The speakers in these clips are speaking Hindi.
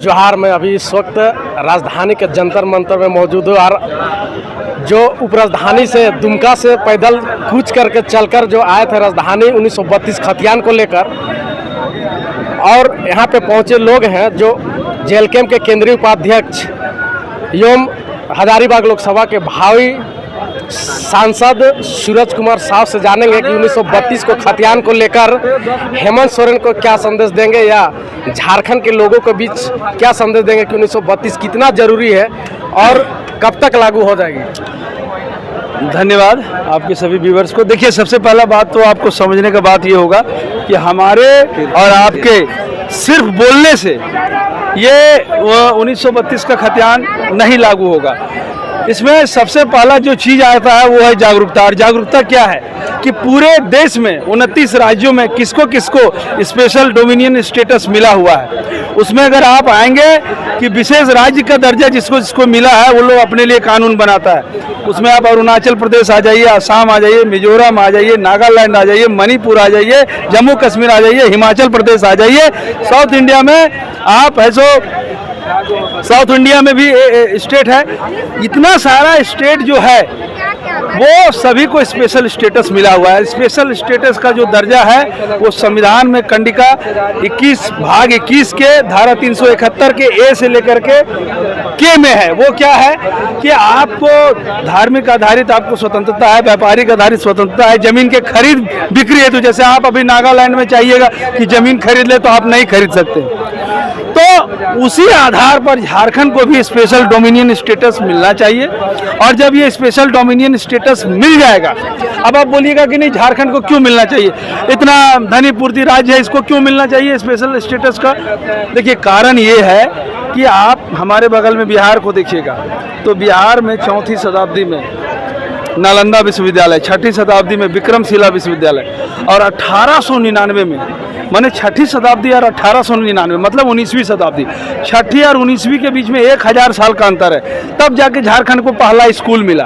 जोहार में अभी इस वक्त राजधानी के जंतर मंतर में मौजूद हूँ और जो उप राजधानी से दुमका से पैदल कूच करके चलकर जो आए थे राजधानी 1932 खतियान को लेकर, और यहाँ पे पहुँचे लोग हैं जो जेएलकेएम के केंद्रीय उपाध्यक्ष एवं हजारीबाग लोकसभा के भावी सांसद सूरज कुमार साहब से जानेंगे कि 1932 को खतियान को लेकर हेमंत सोरेन को क्या संदेश देंगे या झारखंड के लोगों के बीच क्या संदेश देंगे कि 1932 कितना जरूरी है और कब तक लागू हो जाएगी। धन्यवाद आपके सभी व्यूअर्स को। देखिए, सबसे पहला बात तो आपको समझने का बात ये होगा कि हमारे और आपके सिर्फ बोलने से ये 1932 का खतियान नहीं लागू होगा। इसमें सबसे पहला जो चीज़ आता है वो है जागरूकता। और जागरूकता क्या है कि पूरे देश में 29 राज्यों में किसको किसको स्पेशल डोमिनियन स्टेटस मिला हुआ है, उसमें अगर आप आएंगे कि विशेष राज्य का दर्जा जिसको जिसको मिला है वो लोग अपने लिए कानून बनाता है। उसमें आप अरुणाचल प्रदेश आ जाइए, असम आ जाइए, मिजोरम आ जाइए, नागालैंड आ जाइए, मणिपुर आ जाइए, जम्मू कश्मीर आ जाइए, हिमाचल प्रदेश आ जाइए। साउथ इंडिया में आप ऐसो साउथ इंडिया में भी स्टेट है। इतना सारा स्टेट जो है वो सभी को स्पेशल स्टेटस मिला हुआ है। स्पेशल स्टेटस का जो दर्जा है वो संविधान में कंडिका 21 भाग 21 के धारा 371 के ए से लेकर के में है। वो क्या है कि आपको धार्मिक आधारित आपको स्वतंत्रता है, व्यापारिक आधारित स्वतंत्रता है, जमीन के खरीद बिक्री है। तो जैसे आप अभी नागालैंड में चाहिएगा कि जमीन खरीद ले तो आप नहीं खरीद सकते। तो उसी आधार पर झारखंड को भी स्पेशल डोमिनियन स्टेटस मिलना चाहिए। और जब ये स्पेशल डोमिनियन स्टेटस मिल जाएगा, अब आप बोलिएगा कि नहीं झारखंड को क्यों मिलना चाहिए, इतना धनी पूर्ति राज्य है, इसको क्यों मिलना चाहिए स्पेशल स्टेटस का। देखिए, कारण ये है कि आप हमारे बगल में बिहार को देखिएगा तो बिहार में 4वीं शताब्दी में नालंदा विश्वविद्यालय, 6वीं शताब्दी में विक्रमशिला विश्वविद्यालय और 1899 में, माने 6वीं शताब्दी और 1899 मतलब 19वीं शताब्दी, 6वीं और 19वीं के बीच में 1000 साल का अंतर है। तब जाके झारखंड को पहला स्कूल मिला,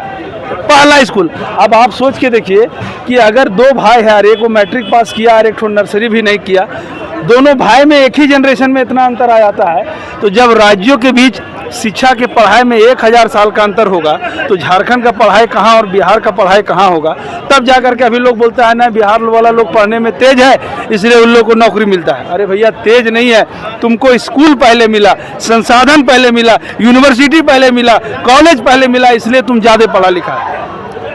पहला स्कूल। अब आप सोच के देखिए कि अगर दो भाई है और एक को मैट्रिक पास किया और एक को नर्सरी भी नहीं किया, दोनों भाई में एक ही जनरेशन में इतना अंतर आ जाता है। तो जब राज्यों के बीच शिक्षा के पढ़ाई में 1000 साल का अंतर होगा तो झारखंड का पढ़ाई कहाँ और बिहार का पढ़ाई कहाँ होगा। तब जाकर के अभी लोग बोलता है ना बिहार वाला लोग पढ़ने में तेज है इसलिए उन लोगों को नौकरी मिलता है। अरे भैया, तेज नहीं है, तुमको स्कूल पहले मिला, संसाधन पहले मिला, यूनिवर्सिटी पहले मिला, कॉलेज पहले मिला, इसलिए तुम ज़्यादा पढ़ा लिखा है।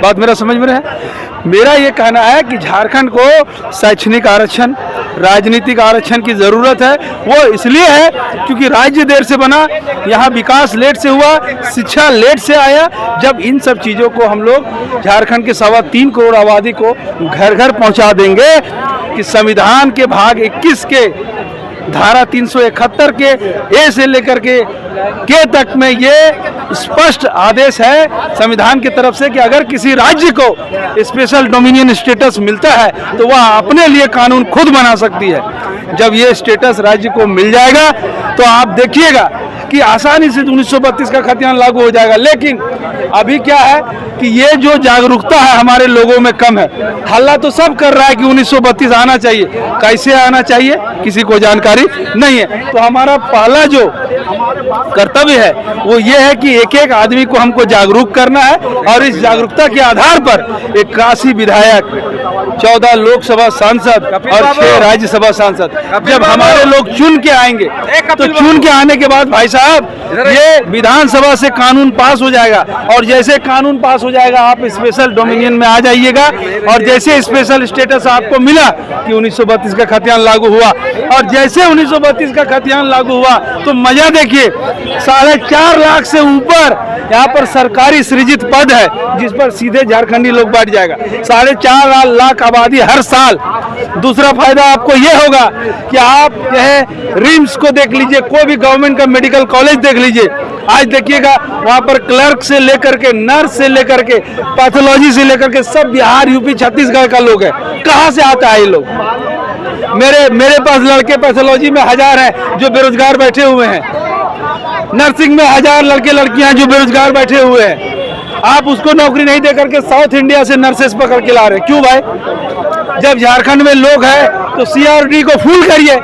बात मेरा समझ में है। मेरा ये कहना है कि झारखंड को शैक्षणिक आरक्षण, राजनीतिक आरक्षण की ज़रूरत है। वो इसलिए है क्योंकि राज्य देर से बना, यहाँ विकास लेट से हुआ, शिक्षा लेट से आया। जब इन सब चीज़ों को हम लोग झारखंड के 3.25 करोड़ आबादी को घर घर पहुँचा देंगे कि संविधान के भाग 21 के धारा 371 के ए से लेकर के तक में ये स्पष्ट आदेश है संविधान की तरफ से कि अगर किसी राज्य को स्पेशल डोमिनियन स्टेटस मिलता है तो वह अपने लिए कानून खुद बना सकती है। जब ये स्टेटस राज्य को मिल जाएगा तो आप देखिएगा कि आसानी से 1932 का खतियान लागू हो जाएगा। लेकिन अभी क्या है कि ये जो जागरूकता है हमारे लोगों में कम है। हल्ला तो सब कर रहा है कि 1932 आना चाहिए, कैसे आना चाहिए किसी को जानकारी नहीं है। तो हमारा पहला जो कर्तव्य है वो ये है कि एक एक आदमी को हमको जागरूक करना है और इस जागरूकता के आधार पर 81 विधायक, 14 लोकसभा सांसद और 6 राज्यसभा सांसद जब हमारे लोग चुन के आएंगे तो चुन के आने के बाद भाई साहब ये विधानसभा से कानून पास हो जाएगा। और जैसे कानून पास हो जाएगा आप स्पेशल डोमिनियन में आ जाइएगा। और जैसे स्पेशल स्टेटस आपको मिला कि 1932 का खतियान लागू हुआ, और जैसे 1932 का खतियान लागू हुआ तो मजा देखिए, 4.5 लाख से ऊपर यहाँ पर सरकारी सृजित पद है जिस पर सीधे झारखंडी लोग बैठ जाएगा। 4.5 लाख आबादी हर साल। दूसरा फायदा आपको ये होगा कि आप रिम्स को देख लीजिए, कोई भी गवर्नमेंट का मेडिकल कॉलेज देख लीजिए, आज देखिएगा वहाँ पर क्लर्क से लेकर के, नर्स से लेकर के, पैथोलॉजी से लेकर के सब बिहार, यूपी, छत्तीसगढ़ का लोग है। कहाँ से आता है ये लोग? मेरे पास लड़के पैथोलॉजी में 1000 हैं जो बेरोजगार बैठे हुए हैं, नर्सिंग में 1000 लड़के लड़कियां जो बेरोजगार बैठे हुए हैं। आप उसको नौकरी नहीं दे करके साउथ इंडिया से नर्सेस पकड़ के ला रहे हैं। क्यों भाई? जब झारखंड में लोग हैं तो CRD को फुल करिए,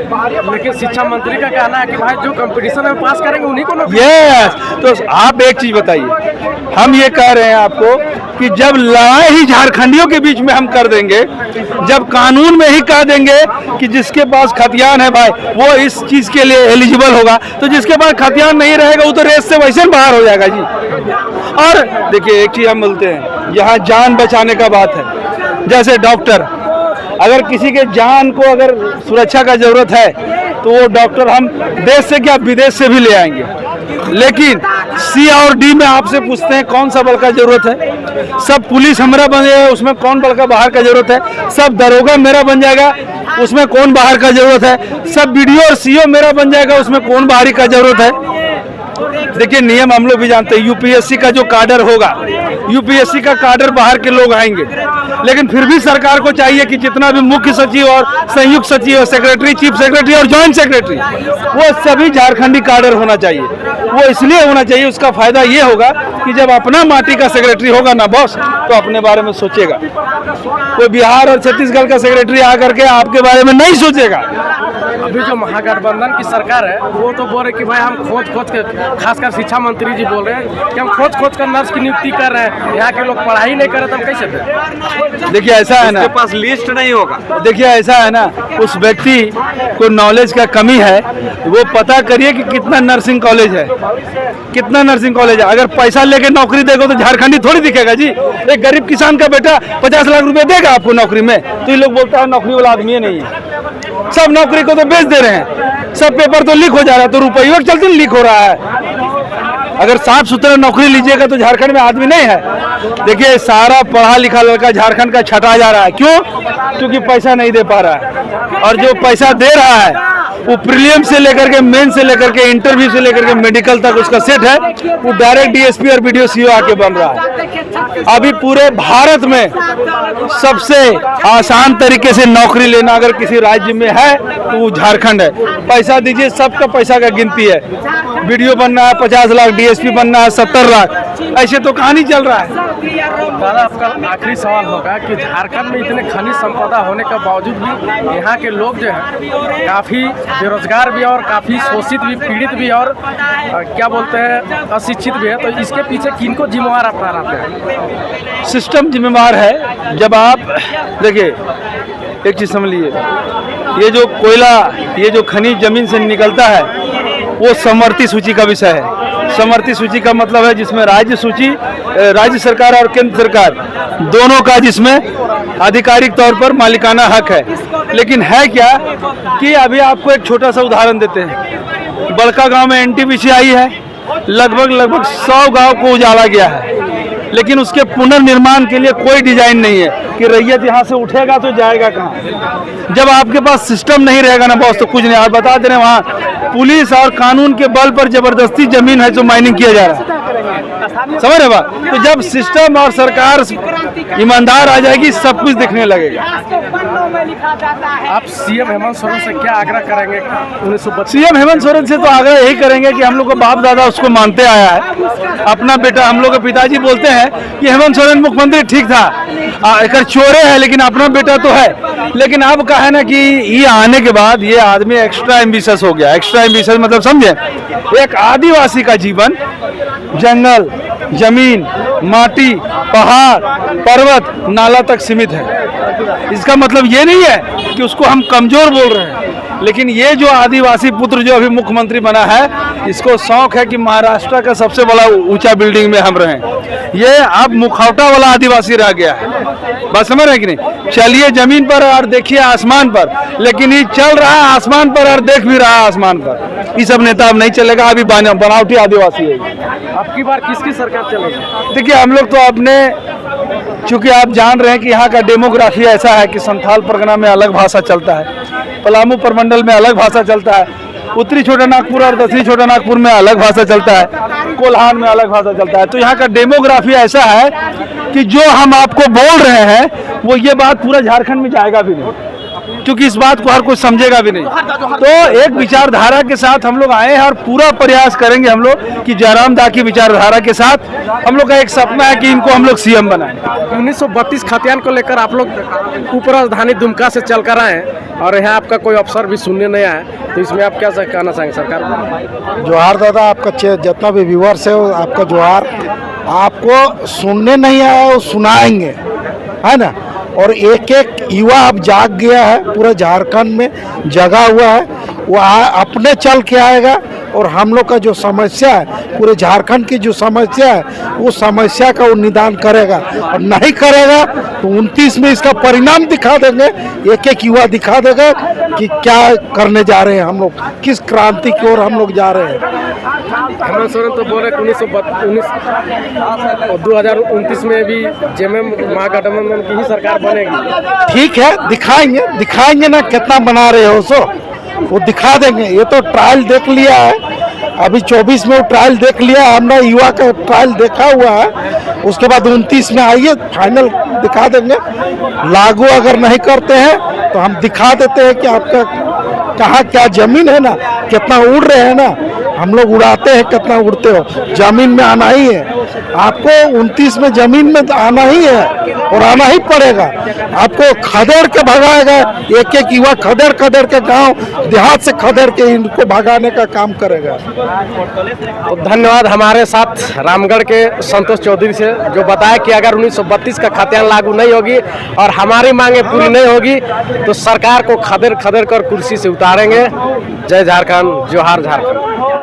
लेकिन शिक्षा मंत्री का कहना है कि भाई जो कंपटीशन में पास करेंगे उन्हीं को नौकरी। यस, तो आप एक चीज बताइए, हम ये कह रहे हैं आपको कि जब लड़ाई ही झारखंडियों के बीच में हम कर देंगे, जब कानून में ही कह देंगे कि जिसके पास खतियान है भाई वो इस चीज के लिए एलिजिबल होगा, तो जिसके पास खतियान नहीं रहेगा वो तो रेस से वैसे बाहर हो जाएगा जी। और देखिए एक चीज हम बोलते हैं, यहाँ जान बचाने का बात है। जैसे डॉक्टर, अगर किसी के जान को अगर सुरक्षा का जरूरत है तो वो डॉक्टर हम देश से क्या विदेश से भी ले आएंगे। लेकिन सी और डी में आपसे पूछते हैं कौन सा बल का जरूरत है। सब पुलिस हमारा बन जाएगा, उसमें कौन बल का बाहर का जरूरत है। सब दरोगा मेरा बन जाएगा, उसमें कौन बाहर का जरूरत है। सब बीडीओ और सीओ मेरा बन जाएगा, उसमें कौन बाहरी का जरूरत है। देखिए नियम हम लोग भी जानते हैं, यूपीएससी का जो काडर होगा, यूपीएससी का काडर बाहर के लोग आएंगे, लेकिन फिर भी सरकार को चाहिए कि जितना भी मुख्य सचिव और संयुक्त सचिव और सेक्रेटरी, चीफ सेक्रेटरी और जॉइंट सेक्रेटरी, वो सभी झारखंडी काडर होना चाहिए। वो इसलिए होना चाहिए, उसका फायदा ये होगा कि जब अपना माटी का सेक्रेटरी होगा ना बॉस, तो अपने बारे में सोचेगा। कोई बिहार और छत्तीसगढ़ का सेक्रेटरी आकर के आपके बारे में नहीं सोचेगा। अभी जो महागठबंधन की सरकार है वो तो बोल रहे कि भाई हम खोज के, खासकर शिक्षा मंत्री जी बोल रहे हैं कि हम खोज कर नर्स की नियुक्ति कर रहे हैं। यहाँ के लोग पढ़ाई नहीं कर रहे तो हम कैसे दें? देखिए ऐसा है ना, उसके पास लिस्ट नहीं होगा। देखिए ऐसा है ना, उस व्यक्ति को नॉलेज का कमी है, वो पता करिए कि कितना नर्सिंग कॉलेज है, कितना नर्सिंग कॉलेज है। अगर पैसा लेके नौकरी देगा तो झारखंडी थोड़ी दिखेगा जी। एक गरीब किसान का बेटा 50 लाख रुपए देगा आपको नौकरी में, तो ये लोग बोलता है नौकरी वाला आदमी ही नहीं है। सब नौकरी को तो बेच दे रहे हैं, सब पेपर तो लीक हो जा रहा है, तो रुपये के चलते लीक हो रहा है। अगर साफ सुथरा नौकरी लीजिएगा तो झारखंड में आदमी नहीं है। देखिए सारा पढ़ा लिखा लड़का झारखंड का छटा जा रहा है। क्यों? क्योंकि पैसा नहीं दे पा रहा है, और जो पैसा दे रहा है वो प्रीलियम से लेकर के मेन से लेकर के इंटरव्यू से लेकर के मेडिकल तक उसका सेट है, वो डायरेक्ट डीएसपी और बीडीओ सीओ आके बन रहा है। अभी पूरे भारत में सबसे आसान तरीके से नौकरी लेना अगर किसी राज्य में है तो वो झारखंड है। पैसा दीजिए, सबका पैसा का गिनती है। बीडीओ बनना है 50 लाख, डीएसपी बनना है 70 लाख, ऐसे तो कहानी चल रहा है। दादा आपका आखिरी सवाल होगा कि झारखंड में इतने खनिज संपदा होने के बावजूद भी यहाँ के लोग जो है काफ़ी बेरोजगार भी और काफ़ी शोषित भी, पीड़ित भी और क्या बोलते हैं अशिक्षित भी है, तो इसके पीछे किनको जिम्मेवार आप ठहराते हैं? सिस्टम जिम्मेवार है। जब आप देखिए एक चीज़ समझ लीजिए, ये जो कोयला, ये जो खनिज जमीन से निकलता है वो समवर्ती सूची का विषय है। समवर्ती सूची का मतलब है जिसमें राज्य सूची, राज्य सरकार और केंद्र सरकार दोनों का जिसमें आधिकारिक तौर पर मालिकाना हक है। लेकिन है क्या कि अभी आपको एक छोटा सा उदाहरण देते हैं। बड़का गांव में एनटीपीसी आई है, लगभग 100 गांव को उजाला गया है, लेकिन उसके पुनर्निर्माण के लिए कोई डिजाइन नहीं है कि रैयत यहाँ से उठेगा तो जाएगा कहाँ। जब आपके पास सिस्टम नहीं रहेगा ना बॉस, तो कुछ नहीं। आप बता दे रहे हैं वहाँ पुलिस और कानून के बल पर जबरदस्ती जमीन है जो माइनिंग किया जा रहा है, समझ रहे बात? तो जब सिस्टम और सरकार ईमानदार आ जाएगी सब कुछ दिखने लगेगा। आप सीएम हेमंत सोरेन से क्या आग्रह करेंगे? 1932 सीएम हेमंत सोरेन से तो आग्रह यही करेंगे कि हम लोग का बाप दादा उसको मानते आया है, अपना बेटा। हम लोग के पिताजी बोलते हैं कि हेमंत सोरेन मुख्यमंत्री ठीक था, एक चोरे है लेकिन अपना बेटा तो है। लेकिन अब कहा है ना कि ये आने के बाद ये आदमी एक्स्ट्रा एम्बिशियस हो गया। एक्स्ट्रा एम्बिशियस मतलब समझे, एक आदिवासी का जीवन जंगल, जमीन, माटी, पहाड़, पर्वत, नाला तक सीमित है। इसका मतलब ये नहीं है कि उसको हम कमजोर बोल रहे हैं, लेकिन ये जो आदिवासी पुत्र जो अभी मुख्यमंत्री बना है, इसको शौक है कि महाराष्ट्र का सबसे बड़ा ऊंचा बिल्डिंग में हम रहें। ये अब मुखौटा वाला आदिवासी रह गया है। बात समझ रहे हैं कि नहीं? चलिए जमीन पर और देखिए आसमान पर, लेकिन ये चल रहा है आसमान पर और देख भी रहा है आसमान पर। ये सब नेता अब नहीं चलेगा, अभी बनावटी आदिवासी है। आपकी बार किसकी सरकार चलेगी? देखिए हम लोग तो अपने, चूंकि आप जान रहे हैं कि यहाँ का डेमोग्राफी ऐसा है कि संथाल परगना में अलग भाषा चलता है, पलामू प्रमंडल में अलग भाषा चलता है, उत्तरी छोटा नागपुर और दक्षिणी छोटा नागपुर में अलग भाषा चलता है, कोल्हान में अलग भाषा चलता है। तो यहाँ का डेमोग्राफी ऐसा है कि जो हम आपको बोल रहे हैं वो ये बात पूरा झारखंड में जाएगा भी नहीं। क्योंकि इस बात को हर कोई समझेगा भी नहीं। तो एक विचारधारा के साथ हम लोग आए हैं और पूरा प्रयास करेंगे हम लोग कि जयराम दा की विचारधारा के साथ हम लोग का एक सपना है कि इनको हम लोग सीएम बनाएं। 1932 खतियान को लेकर आप लोग उप राजधानी दुमका से चल कर आए हैं और यहाँ आपका कोई अफसर भी सुनने नहीं आया, तो इसमें आप क्या कहना चाहेंगे सरकार को? जोहार दादा, आपका जितना भी व्यूअर्स है आपका जोहार। आपको सुनने नहीं आया वो सुनाएंगे, है ना। और एक एक युवा अब जाग गया है, पूरा झारखंड में जगा हुआ है, वो अपने चल के आएगा और हम लोग का जो समस्या है, पूरे झारखंड की जो समस्या है, वो समस्या का वो निदान करेगा। और नहीं करेगा तो 29 में इसका परिणाम दिखा देंगे, एक एक युवा दिखा देगा कि क्या करने जा रहे हैं हम लोग, किस क्रांति की ओर हम लोग जा रहे हैं। हेमंत सोरेन तो बोल रहे 2029 में भी जेएमएम महागठबंधन की ही सरकार बनेगी। ठीक है, दिखाएंगे ना कितना बना रहे हो, सो वो दिखा देंगे। ये तो ट्रायल देख लिया है, अभी 24 में वो ट्रायल देख लिया, हमने युवा का ट्रायल देखा हुआ है। उसके बाद 29 में आइए, फाइनल दिखा देंगे। लागू अगर नहीं करते हैं तो हम दिखा देते हैं कि आपका कहाँ क्या जमीन है ना, कितना उड़ रहे हैं ना, हम लोग उड़ाते हैं, कितना उड़ते हो। जमीन में आना ही है आपको, 29 में जमीन में आना ही है और आना ही पड़ेगा। आपको खदेड़ के भगाएगा, एक एक युवा खदेड़ के गांव देहात से खदेड़ के इनको भगाने का काम करेगा। तो धन्यवाद हमारे साथ रामगढ़ के संतोष चौधरी से, जो बताया कि अगर 1932 का खतियान लागू नहीं होगी और हमारी मांगे पूरी नहीं होगी तो सरकार को खदेड़ कर कुर्सी से उतारेंगे। जय झारखंड, जोहार झारखंड।